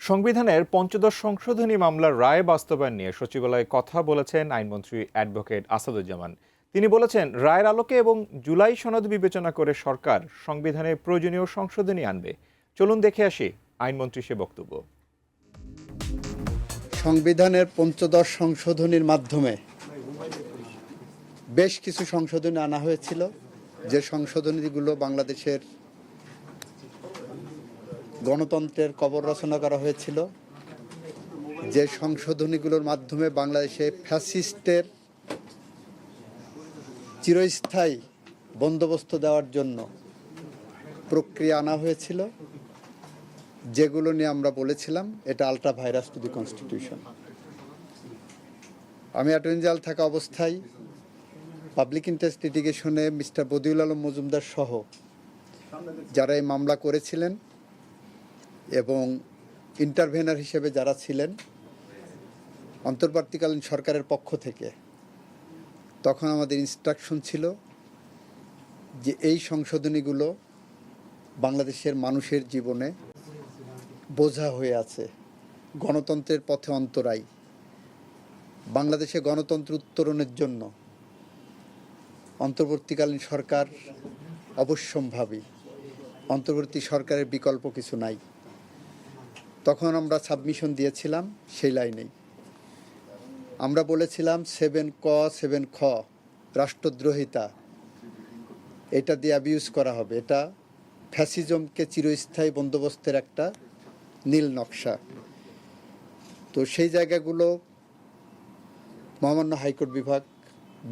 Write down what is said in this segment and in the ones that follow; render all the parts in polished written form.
সংবিধানের পঞ্চদশ সংশোধনী মামলার রায় বাস্তবায়ন নিয়ে সচিবালয়ে কথা বলেছেন আইনমন্ত্রী অ্যাডভোকেট আসাদুজ্জামান। তিনি বলেছেন, রায়ের আলোকে এবং জুলাই সনদ বিবেচনা করে সরকার সংবিধানে প্রয়োজনীয় সংশোধনী আনবে। চলুন দেখে আসি আইনমন্ত্রী সে বক্তব্য। সংবিধানের পঞ্চদশ সংশোধনীর মাধ্যমে বেশ কিছু সংশোধনী আনা হয়েছিল, যে সংশোধনীগুলো বাংলাদেশের গণতন্ত্রের কবর রচনা করা হয়েছিল, যে সংশোধনীগুলোর মাধ্যমে বাংলাদেশে ফ্যাসিস্টের চিরস্থায়ী বন্দোবস্ত দেওয়ার জন্য প্রক্রিয়া আনা হয়েছিল, যেগুলো নিয়ে আমরা বলেছিলাম এটা ultra vires to the constitution. আমি অ্যাটর্নি জেনারেল থাকা অবস্থায় পাবলিক ইন্টারেস্ট লিটিগেশনে মিস্টার বদিউল আলম মজুমদার সহ যারা এই মামলা করেছিলেন এবং ইন্টারভেনার হিসেবে যারা ছিলেন অন্তর্বর্তীকালীন সরকারের পক্ষ থেকে, তখন আমাদের ইনস্ট্রাকশন ছিল যে এই সংশোধনীগুলো বাংলাদেশের মানুষের জীবনে বোঝা হয়ে আছে, গণতন্ত্রের পথে অন্তরায়। বাংলাদেশে গণতন্ত্র উত্তরণের জন্য অন্তর্বর্তীকালীন সরকার অবশ্যম্ভাবী, অন্তর্বর্তী সরকারের বিকল্প কিছু নাই। তখন আমরা সাবমিশন দিয়েছিলাম সেই লাইনেই। আমরা বলেছিলাম 7 ক 7 খ রাষ্ট্রদ্রোহিতা, এটা দিয়ে অ্যাবিউজ করা হবে, এটা ফ্যাসিজমকে চিরস্থায়ী বন্দোবস্তের একটা নীল নকশা। তো সেই জায়গাগুলো মহামান্য হাইকোর্ট বিভাগ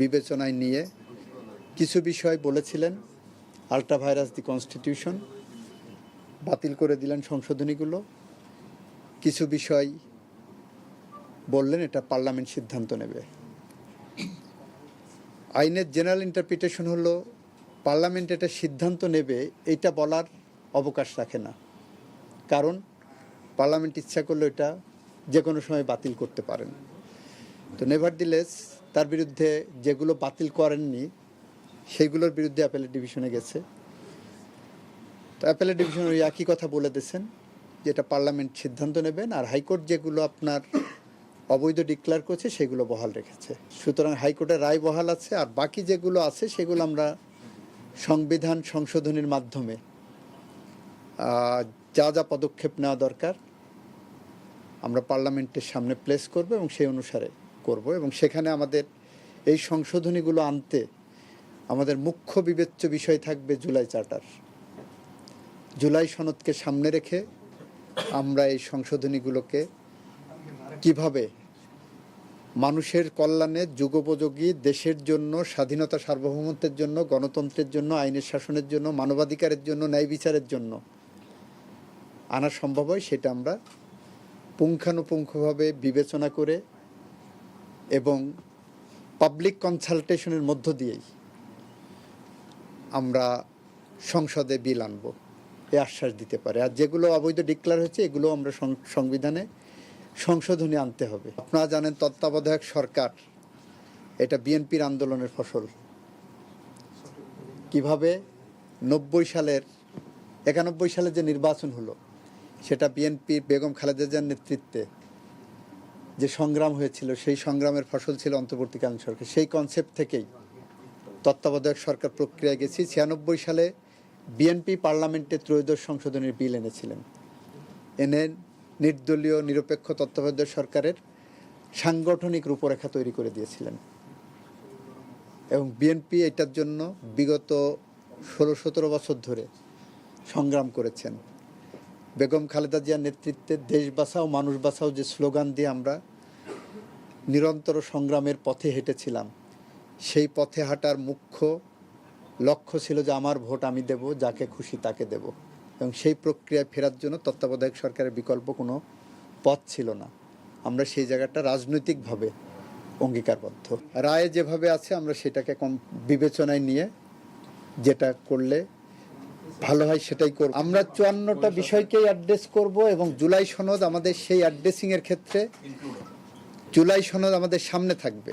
বিবেচনায় নিয়ে কিছু বিষয় বলেছিলেন আলট্রা ভাইরাস দি কনস্টিটিউশন, বাতিল করে দিলেন সংশোধনীগুলো। কিছু বিষয় বললেন এটা পার্লামেন্ট সিদ্ধান্ত নেবে। আইনের জেনারেল ইন্টারপ্রিটেশন হলো পার্লামেন্ট এটা সিদ্ধান্ত নেবে, এইটা বলার অবকাশ রাখে না, কারণ পার্লামেন্ট ইচ্ছা করলে এটা যে কোনো সময় বাতিল করতে পারেন। তো নেভারদিলেস তার বিরুদ্ধে যেগুলো বাতিল করেননি সেইগুলোর বিরুদ্ধে অ্যাপেলেট ডিভিশনে গেছে। তো অ্যাপেলেট ডিভিশন ওই একই কথা বলে দিয়েছেন যে এটা পার্লামেন্ট সিদ্ধান্ত নেবেন, আর হাইকোর্ট যেগুলো আপনার অবৈধ ডিক্লেয়ার করছে সেগুলো বহাল রেখেছে। সুতরাং হাইকোর্টের রায় বহাল আছে, আর বাকি যেগুলো আছে সেগুলো আমরা সংবিধান সংশোধনীর মাধ্যমে যা যা পদক্ষেপ নেওয়া দরকার আমরা পার্লামেন্টের সামনে প্লেস করব এবং সেই অনুসারে করব। এবং সেখানে আমাদের এই সংশোধনীগুলো আনতে আমাদের মুখ্য বিবেচ্য বিষয় থাকবে জুলাই চার্টার। জুলাই সনদকে সামনে রেখে আমরা এই সংশোধনীগুলোকে কিভাবে মানুষের কল্যাণে, যুগোপযোগী, দেশের জন্য, স্বাধীনতা সার্বভৌমত্বের জন্য, গণতন্ত্রের জন্য, আইনের শাসনের জন্য, মানবাধিকারের জন্য, ন্যায় বিচারের জন্য আনা সম্ভব হয়, সেটা আমরা পুঙ্খানুপুঙ্খভাবে বিবেচনা করে এবং পাবলিক কনসালটেশনের মধ্য দিয়েই আমরা সংসদে বিল আনব, এ আশ্বাস দিতে পারে। আর যেগুলো অবৈধ ডিক্লেয়ার হয়েছে এগুলো আমরা সংবিধানে সংশোধনী আনতে হবে। আপনারা জানেন তত্ত্বাবধায়ক সরকার এটা বিএনপির আন্দোলনের ফসল। কিভাবে 91 সালের যে নির্বাচন হলো সেটা বিএনপির বেগম খালেদা জিয়ার নেতৃত্বে যে সংগ্রাম হয়েছিল সেই সংগ্রামের ফসল ছিল অন্তর্বর্তীকালীন সরকার। সেই কনসেপ্ট থেকেই তত্ত্বাবধায়ক সরকার প্রক্রিয়ায় গেছি। 96 সালে বিএনপি পার্লামেন্টে ত্রয়োদশ সংশোধনীর বিল এনেছিলেন, এনে নির্দলীয় নিরপেক্ষ তত্ত্বাবধায়ক সরকারের সাংগঠনিক রূপরেখা তৈরি করে দিয়েছিলেন। এবং বিএনপি এটার জন্য বিগত 16-17 বছর ধরে সংগ্রাম করেছেন। বেগম খালেদা জিয়ার নেতৃত্বে দেশ বাঁচাও মানুষ বাঁচাও যে স্লোগান দিয়ে আমরা নিরন্তর সংগ্রামের পথে হেঁটেছিলাম, সেই পথে হাঁটার মুখ্য লক্ষ্য ছিল যে আমার ভোট আমি দেব, যাকে খুশি তাকে দেব। এবং সেই প্রক্রিয়ায় ফেরার জন্য তত্ত্বাবধায়ক সরকারের বিকল্প কোনো পথ ছিল না। আমরা সেই জায়গাটা রাজনৈতিকভাবে অঙ্গীকারবদ্ধ। রায়ে যেভাবে আছে আমরা সেটাকে বিবেচনায় নিয়ে যেটা করলে ভালো হয় সেটাই করব। আমরা 54টা বিষয়কেই অ্যাড্রেস করব এবং জুলাই সনদ আমাদের সেই অ্যাড্রেসিংয়ের ক্ষেত্রে জুলাই সনদ আমাদের সামনে থাকবে।